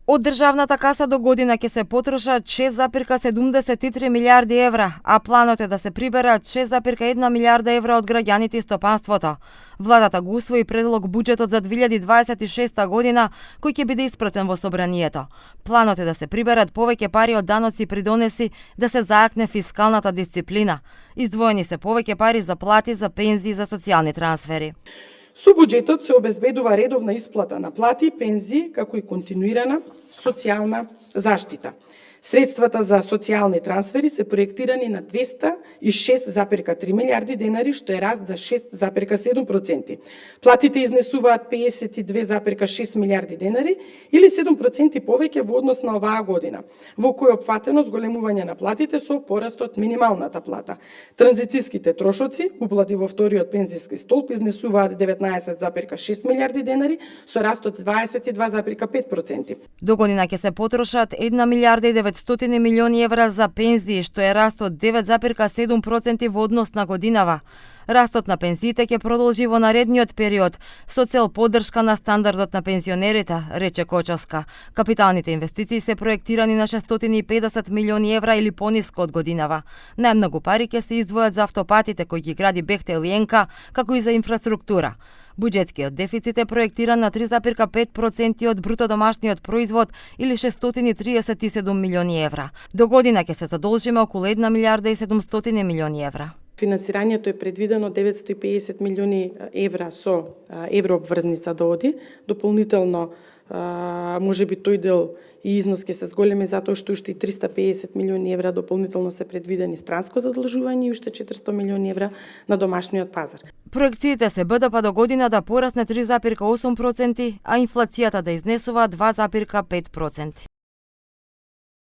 Од државната каса до година ќе се потрошат 6,73 милиарди евра, а планот е да се приберат 6,1 милиарда евра од граѓаните и стопанството. Владата го усвои предлог буџетот за 2026 година, кој ќе биде испратен во собранието. Планот е да се приберат повеќе пари од даноци и придонеси, да се заакне фискалната дисциплина. Издвоени се повеќе пари за плати, за пензии и за социјални трансфери. Со буџетот се обезбедува редовна исплата на плати и пензии, како и континуирана социјална заштита. Средствата за социјални трансфери се проектирани на 206,3 милиарди денари, што е раст за 6,7%. Платите изнесуваат 52,6 милиарди денари или 7% повеќе во однос на оваа година, во кој е опфатено зголемување на платите со порастот минималната плата. Транзицијските трошоци, уплати во вториот пензиски столб, изнесуваат 19,6 милиарди денари со раст од 22,5%. До година ќе се потрошат 1 милиарда и 900 милиони евра за пензии, што е раст од 9,7% во однос на годинава. Растот на пензиите ќе продолжи во наредниот период со цел поддршка на стандардот на пензионерите, рече Кочовска. Капиталните инвестиции се проектирани на 650 милиони евра или пониско од годинава. Најмногу пари ќе се издвојат за автопатите кои ги гради Бехтел и ЕНКА, како и за инфраструктура. Буџетскиот дефицит е проектиран на 3,5% од бруто домашниот производ или 637 милиони евра. До година ќе се задолжиме околу 1 милиарда и 700 милиони евра. Финансирањето е предвидено 950 милиони евра со еврообврзница да оди. Дополнително, можеби тој дел и износ ќе се зголеми затоа што уште 350 милиони евра дополнително се предвидени странско задолжување и уште 400 милиони евра на домашниот пазар. Проекциите се БДП до година да порасне 3,8%, а инфлацијата да изнесува 2,5%.